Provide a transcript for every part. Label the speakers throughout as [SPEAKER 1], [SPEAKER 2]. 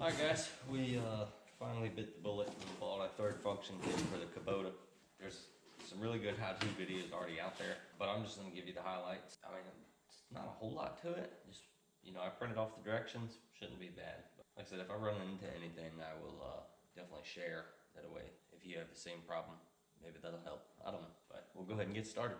[SPEAKER 1] Alright guys, we finally bit the bullet and bought a third function kit for the Kubota. There's some really good how-to videos already out there, but I'm just going to give you the highlights. I mean, it's not a whole lot to it. Just, I printed off the directions. Shouldn't be bad. But like I said, if I run into anything, I will definitely share that way. If you have the same problem, maybe that'll help. I don't know, but we'll go ahead and get started.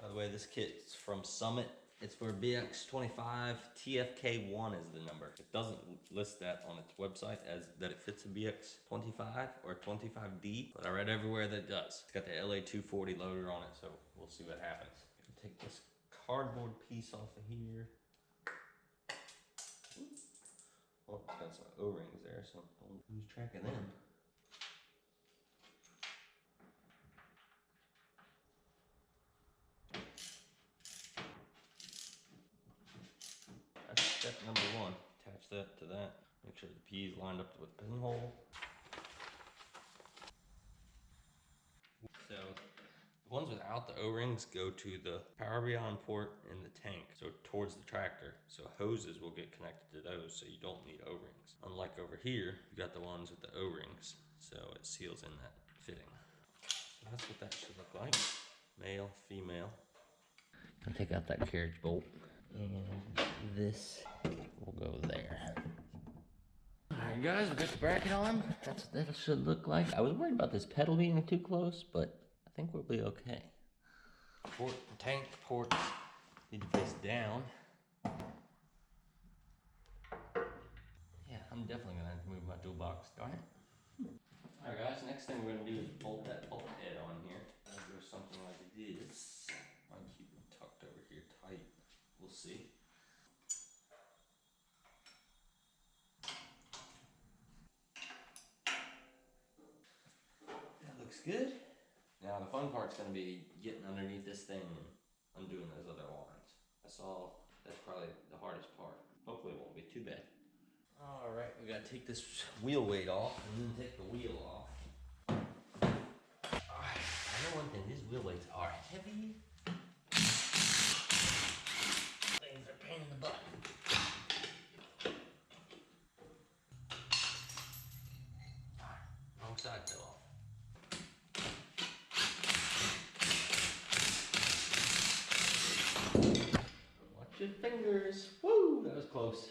[SPEAKER 1] By the way, this kit's from Summit. It's for BX-25. TFK1 is the number. It doesn't list that on its website as that it fits a BX-25 or 25D, but I read everywhere that it does. It's got the LA240 loader on it, so we'll see what happens. Take this cardboard piece off of here. Oh, it's got some O-rings there, so don't lose track of them. That's step number one. Attach that to that. Make sure the P is lined up with the pinhole. So the ones without the O-rings go to the power beyond port in the tank, so towards the tractor. So hoses will get connected to those, so you don't need O-rings. Unlike over here, you got the ones with the O-rings, so it seals in that fitting. So that's what that should look like. Male, female. I'll take out that carriage bolt, and this will go there. Alright guys, we got the bracket on. That's what that should look like. I was worried about this pedal being too close, but I think we'll be okay. Tank ports need to face down. Yeah, I'm definitely gonna have to move my toolbox, darn it. Alright guys, next thing we're gonna do is bolt that bolt head on here. I'll do something like this. I'll keep it tucked over here tight. We'll see. That looks good. Now the fun part's gonna be getting underneath this thing and undoing those other lines. That's probably the hardest part. Hopefully it won't be too bad. All right, we gotta take this wheel weight off and then take the wheel off. All right, I know one thing, these wheel weights are heavy. Things are a pain in the butt. All right, wrong side fell off. Watch your fingers. Woo, that was close.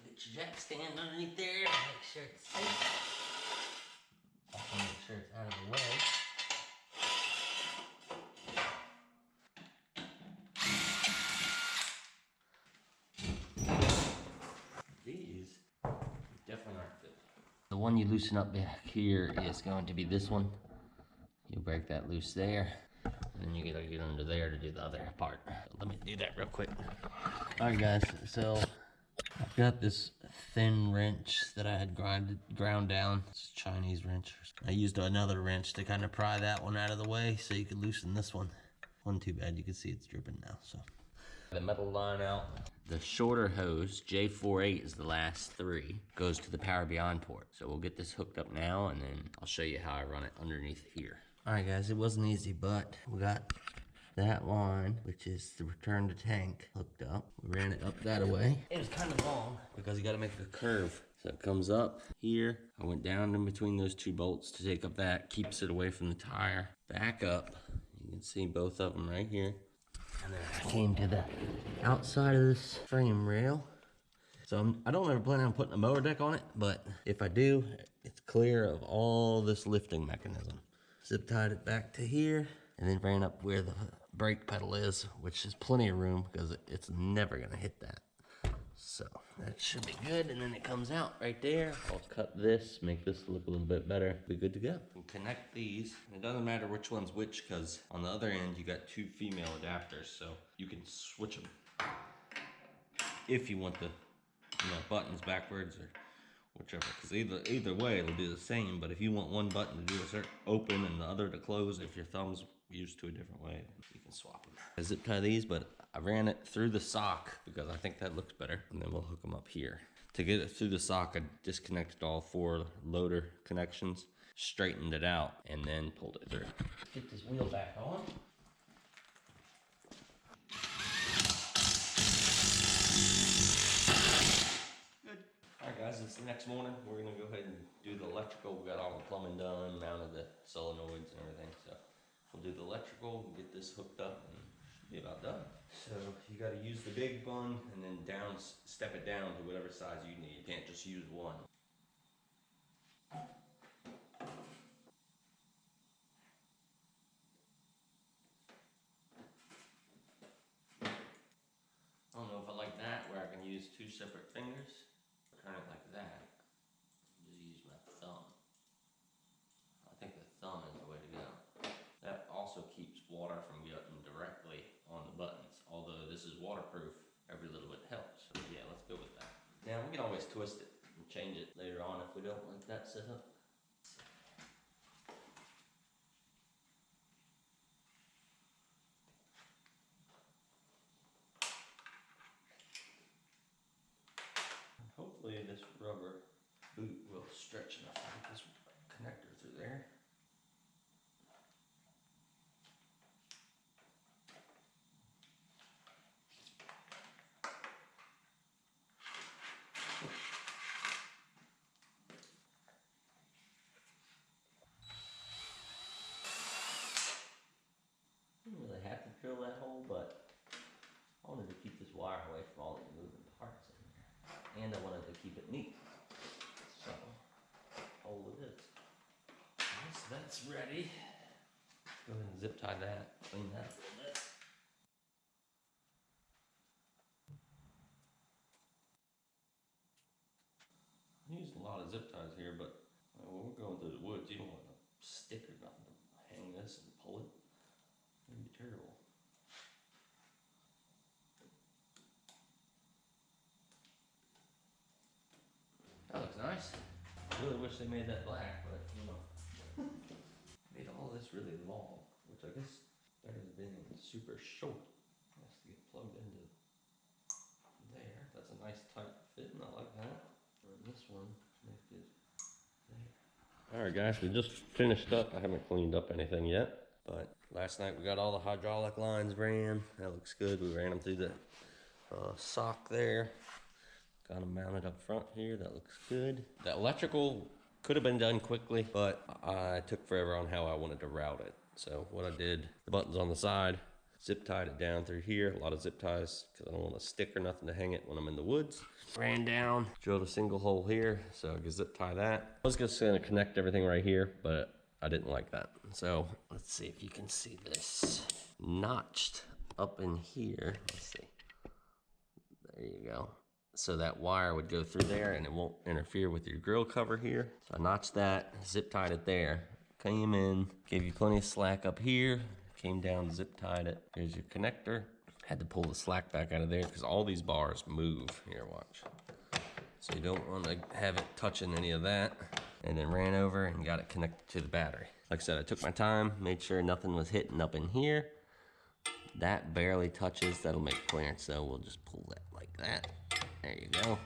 [SPEAKER 1] Get your jack stand underneath there. Make sure it's safe. Also make sure it's out of the way. These definitely aren't fit. The one you loosen up back here is going to be this one. You break that loose there, and then you gotta get under there to do the other part. So let me do that real quick. Alright guys, so I've got this thin wrench that I had ground down. It's a Chinese wrench. I used another wrench to kind of pry that one out of the way so you could loosen this one. Wasn't too bad, you can see it's dripping now, so. The metal line out. The shorter hose, J48 is the last three, goes to the power beyond port. So we'll get this hooked up now and then I'll show you how I run it underneath here. All right guys, it wasn't easy, but we got that line, which is the return to tank, hooked up. We ran it up that way. It was kind of long because you gotta make a curve. So it comes up here. I went down in between those two bolts to take up that, keeps it away from the tire. Back up, you can see both of them right here. And then I came to the outside of this frame rail. So I don't ever plan on putting a mower deck on it, but if I do, it's clear of all this lifting mechanism. Zip tied it back to here, and then ran up where the brake pedal is, which is plenty of room because it's never gonna hit that. So that should be good, and then it comes out right there. I'll cut this, make this look a little bit better. Be good to go. And connect these. It doesn't matter which one's which, because on the other end you got two female adapters, so you can switch them if you want the buttons backwards or whichever, because either way it'll do the same. But if you want one button to do a certain open and the other to close, if your thumb's used to a different way, you can swap them. I zip tie these, but I ran it through the sock because I think that looks better, and then we'll hook them up here. To get it through the sock, I disconnected all four loader connections, straightened it out, and then pulled it through. Let's get this wheel back on. Good. Alright guys, it's the next morning. We're gonna go ahead and do the electrical. We got all the plumbing done, mounted the solenoids and everything, so we'll do the electrical, get this hooked up, and should be about done. So you gotta use the big one and then step it down to whatever size you need. You can't just use one. I don't know if I like that, where I can use two separate fingers. Turn it like that. Just use my thumb. I think the thumb is the way to go. That also keeps water from getting directly on the buttons. Although this is waterproof, every little bit helps. So yeah, let's go with that. Now we can always twist it and change it later on if we don't like that setup. Hopefully this rubber boot will stretch enough to get this connector through there. Didn't really have to drill that hole, but I wanted to keep this wire away from all the moving parts in there. And I wanted to keep it neat. So, hole it is. So that's ready. Go ahead and zip tie that, clean that a little bit. I used a lot of zip ties here, but when we're going through the woods, you don't want a stick or nothing to hang this and pull it. It'd be terrible. That looks nice. I really wish they made that black, but you know. Made all this really long, which I guess better than being super short. It has to get plugged into there. That's a nice tight fit, and I like that. And this one connected there. Alright guys, we just finished up. I haven't cleaned up anything yet, but last night we got all the hydraulic lines ran. That looks good. We ran them through the sock there. Got them mounted up front here. That looks good. The electrical could have been done quickly, but I took forever on how I wanted to route it. So what I did, the buttons on the side, zip tied it down through here. A lot of zip ties because I don't want a stick or nothing to hang it when I'm in the woods. Ran down, drilled a single hole here, so I can zip tie that. I was just gonna connect everything right here, but I didn't like that. So let's see if you can see this. Notched up in here, let's see. There you go. So that wire would go through there and it won't interfere with your grill cover here. So I notched that, zip tied it there, came in, gave you plenty of slack up here, came down, zip tied it. Here's your connector. Had to pull the slack back out of there because all these bars move. Here, watch. So you don't want to have it touching any of that. And then ran over and got it connected to the battery. Like I said, I took my time, made sure nothing was hitting up in here. That barely touches, that'll make clearance, so we'll just pull that like that. There you go.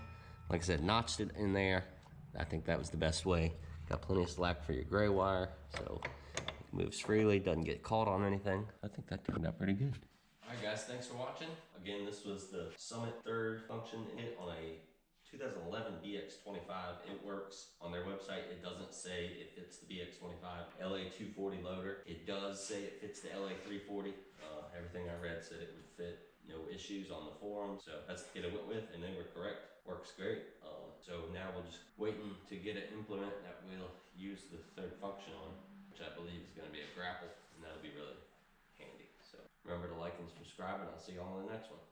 [SPEAKER 1] Like I said, notched it in there. I think that was the best way. Got plenty of slack for your gray wire, so it moves freely, doesn't get caught on anything. I think that turned out pretty good. Alright guys, thanks for watching. Again, this was the Summit third function hit on a 2011 BX-25. It works on their website. It doesn't say it fits the BX-25 LA-240 loader. It does say it fits the LA-340. Everything I read said it would fit. No issues on the forum. So that's the kit I went with, and they were correct. Works great. So now we're just waiting to get an implement that we'll use the third function on, which I believe is going to be a grapple, and that'll be really handy. So remember to like and subscribe, and I'll see you all in the next one.